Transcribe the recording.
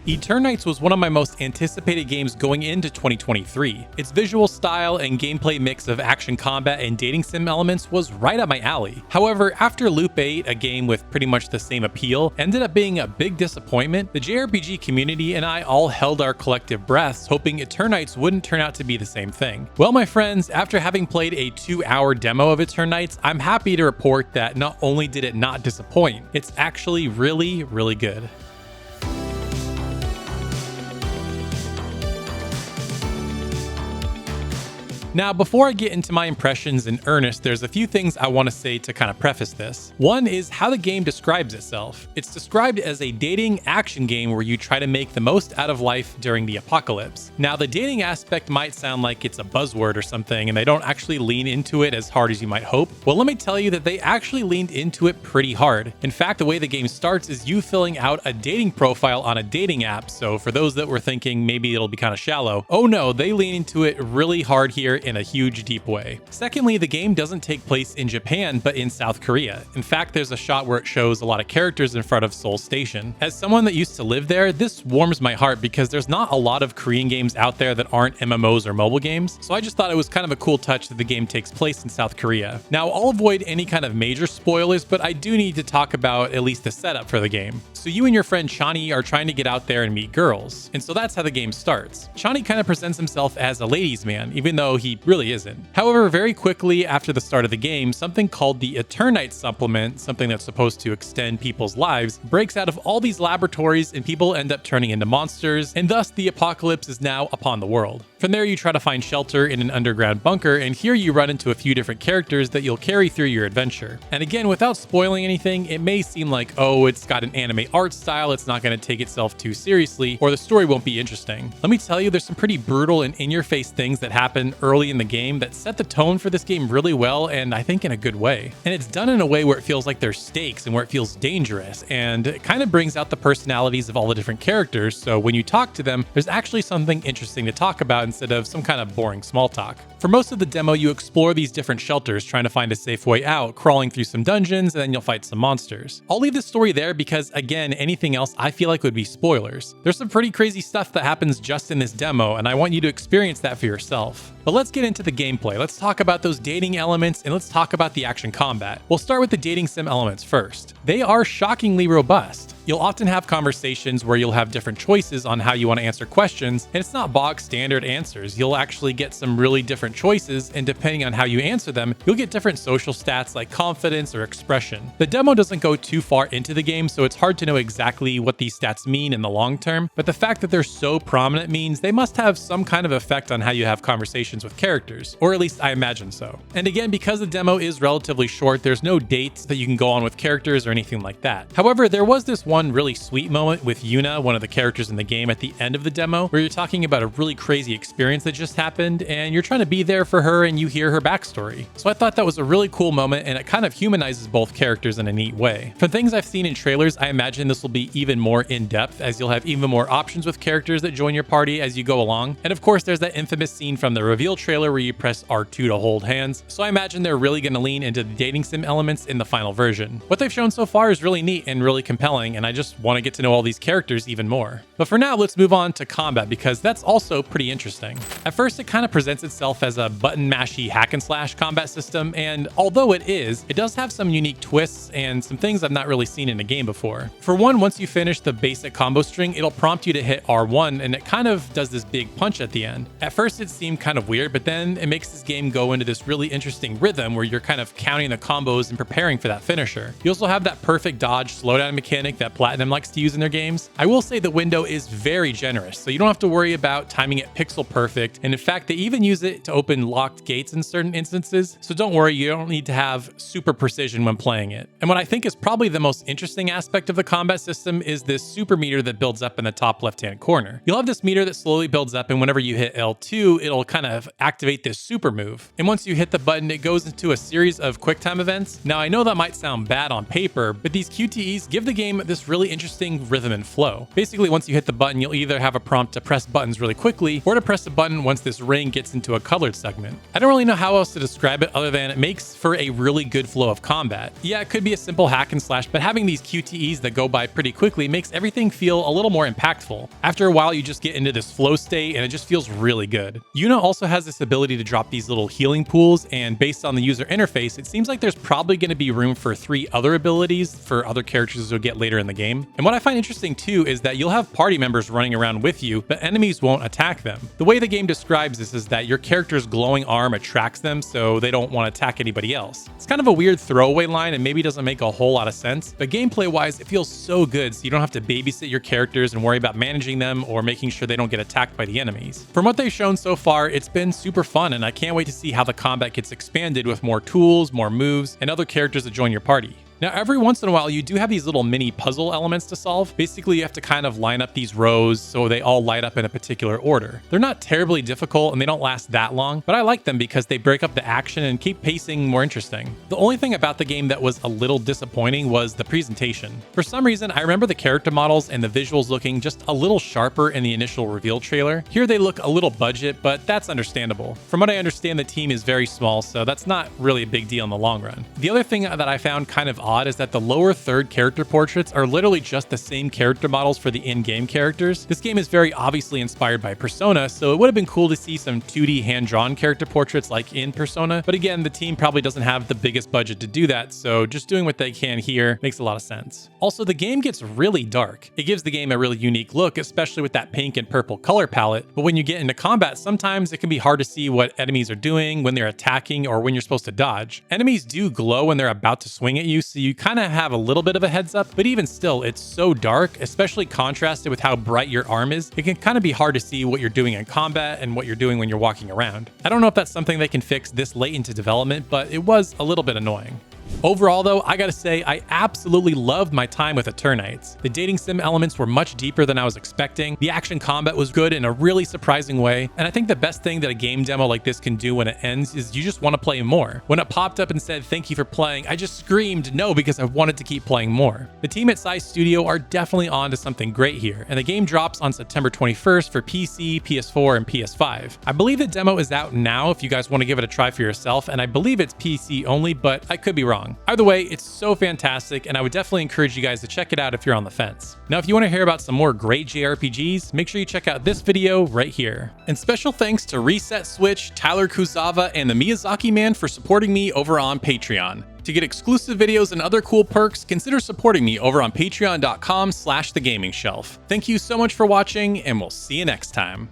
Eternights was one of my most anticipated games going into 2023. Its visual style and gameplay mix of action combat and dating sim elements was right up my alley. However, after Loop 8, a game with pretty much the same appeal, ended up being a big disappointment, the JRPG community and I all held our collective breaths, hoping Eternights wouldn't turn out to be the same thing. Well, my friends, after having played a 2-hour demo of Eternights, I'm happy to report that not only did it not disappoint, it's actually really, really good. Now, before I get into my impressions in earnest, there's a few things I want to say to kind of preface this. One is how the game describes itself. It's described as a dating action game where you try to make the most out of life during the apocalypse. Now, the dating aspect might sound like it's a buzzword or something, and they don't actually lean into it as hard as you might hope. Well, let me tell you that they actually leaned into it pretty hard. In fact, the way the game starts is you filling out a dating profile on a dating app, so for those that were thinking maybe it'll be kind of shallow, oh no, they lean into it really hard here in a huge, deep way. Secondly, the game doesn't take place in Japan, but in South Korea. In fact, there's a shot where it shows a lot of characters in front of Seoul Station. As someone that used to live there, this warms my heart because there's not a lot of Korean games out there that aren't MMOs or mobile games, so I just thought it was kind of a cool touch that the game takes place in South Korea. Now, I'll avoid any kind of major spoilers, but I do need to talk about at least the setup for the game. So you and your friend Chani are trying to get out there and meet girls, and so that's how the game starts. Chani kind of presents himself as a ladies' man, even though he really isn't. However, very quickly after the start of the game, something called the Eternights supplement, something that's supposed to extend people's lives, breaks out of all these laboratories and people end up turning into monsters, and thus the apocalypse is now upon the world. From there, you try to find shelter in an underground bunker, and here you run into a few different characters that you'll carry through your adventure. And again, without spoiling anything, it may seem like, oh, it's got an anime art style, it's not going to take itself too seriously, or the story won't be interesting. Let me tell you, there's some pretty brutal and in-your-face things that happen early in the game that set the tone for this game really well, and I think in a good way. And it's done in a way where it feels like there's stakes and where it feels dangerous, and it kind of brings out the personalities of all the different characters, so when you talk to them, there's actually something interesting to talk about instead of some kind of boring small talk. For most of the demo, you explore these different shelters, trying to find a safe way out, crawling through some dungeons, and then you'll fight some monsters. I'll leave this story there because, again, anything else I feel like would be spoilers. There's some pretty crazy stuff that happens just in this demo, and I want you to experience that for yourself. But let's get into the gameplay. Let's talk about those dating elements, and let's talk about the action combat. We'll start with the dating sim elements first. They are shockingly robust. You'll often have conversations where you'll have different choices on how you want to answer questions, and it's not bog standard answers. You'll actually get some really different choices, and depending on how you answer them, you'll get different social stats like confidence or expression. The demo doesn't go too far into the game, so it's hard to know exactly what these stats mean in the long term, but the fact that they're so prominent means they must have some kind of effect on how you have conversations with characters, or at least I imagine so. And again, because the demo is relatively short, there's no dates that you can go on with characters or anything like that. However, there was this one really sweet moment with Yuna, one of the characters in the game, at the end of the demo, where you're talking about a really crazy experience that just happened, and you're trying to be there for her and you hear her backstory. So I thought that was a really cool moment, and it kind of humanizes both characters in a neat way. From things I've seen in trailers, I imagine this will be even more in-depth, as you'll have even more options with characters that join your party as you go along. And of course, there's that infamous scene from the reveal trailer where you press R2 to hold hands, so I imagine they're really going to lean into the dating sim elements in the final version. What they've shown so far is really neat and really compelling, and I just want to get to know all these characters even more. But for now, let's move on to combat, because that's also pretty interesting. At first, it kind of presents itself as a button mashy hack and slash combat system, and although it does have some unique twists and some things I've not really seen in a game before. For one, once you finish the basic combo string, it'll prompt you to hit R1, and it kind of does this big punch at the end. At first, it seemed kind of weird, but then it makes this game go into this really interesting rhythm where you're kind of counting the combos and preparing for that finisher. You also have that perfect dodge slowdown mechanic that Platinum likes to use in their games. I will say the window is very generous, so you don't have to worry about timing it pixel perfect, and in fact, they even use it to open locked gates in certain instances, so don't worry, you don't need to have super precision when playing it. And what I think is probably the most interesting aspect of the combat system is this super meter that builds up in the top left-hand corner. You'll have this meter that slowly builds up, and whenever you hit L2, it'll kind of activate this super move. And once you hit the button, it goes into a series of quick time events. Now, I know that might sound bad on paper, but these QTEs give the game this this really interesting rhythm and flow. Basically, once you hit the button, you'll either have a prompt to press buttons really quickly or to press a button once this ring gets into a colored segment. I don't really know how else to describe it other than it makes for a really good flow of combat. Yeah, it could be a simple hack and slash, but having these QTEs that go by pretty quickly makes everything feel a little more impactful. After a while, you just get into this flow state and it just feels really good. Yuna also has this ability to drop these little healing pools, and based on the user interface, it seems like there's probably going to be room for 3 other abilities for other characters you'll get later in the game. And what I find interesting too is that you'll have party members running around with you, but enemies won't attack them. The way the game describes this is that your character's glowing arm attracts them, so they don't want to attack anybody else. It's kind of a weird throwaway line and maybe doesn't make a whole lot of sense, but gameplay wise, it feels so good so you don't have to babysit your characters and worry about managing them or making sure they don't get attacked by the enemies. From what they've shown so far, it's been super fun, and I can't wait to see how the combat gets expanded with more tools, more moves, and other characters that join your party. Now, every once in a while, you do have these little mini puzzle elements to solve. Basically, you have to kind of line up these rows so they all light up in a particular order. They're not terribly difficult and they don't last that long, but I like them because they break up the action and keep pacing more interesting. The only thing about the game that was a little disappointing was the presentation. For some reason, I remember the character models and the visuals looking just a little sharper in the initial reveal trailer. Here they look a little budget, but that's understandable. From what I understand, the team is very small, so that's not really a big deal in the long run. The other thing that I found kind of odd is that the lower third character portraits are literally just the same character models for the in-game characters. This game is very obviously inspired by Persona, so it would have been cool to see some 2D hand-drawn character portraits like in Persona, but again, the team probably doesn't have the biggest budget to do that, so just doing what they can here makes a lot of sense. Also, the game gets really dark. It gives the game a really unique look, especially with that pink and purple color palette, but when you get into combat, sometimes it can be hard to see what enemies are doing, when they're attacking, or when you're supposed to dodge. Enemies do glow when they're about to swing at you, so you kind of have a little bit of a heads up, but even still, it's so dark, especially contrasted with how bright your arm is, it can kind of be hard to see what you're doing in combat and what you're doing when you're walking around. I don't know if that's something they can fix this late into development, but it was a little bit annoying. Overall though, I gotta say, I absolutely loved my time with Eternights. The dating sim elements were much deeper than I was expecting, the action combat was good in a really surprising way, and I think the best thing that a game demo like this can do when it ends is you just want to play more. When it popped up and said thank you for playing, I just screamed no because I wanted to keep playing more. The team at Psy Studio are definitely on to something great here, and the game drops on September 21st for PC, PS4, and PS5. I believe the demo is out now if you guys want to give it a try for yourself, and I believe it's PC only, but I could be wrong. Either way, it's so fantastic, and I would definitely encourage you guys to check it out if you're on the fence. Now, if you want to hear about some more great JRPGs, make sure you check out this video right here. And special thanks to Reset Switch, Tyler Kuzawa, and the Miyazaki Man for supporting me over on Patreon. To get exclusive videos and other cool perks, consider supporting me over on patreon.com/thegamingshelf. Thank you so much for watching, and we'll see you next time.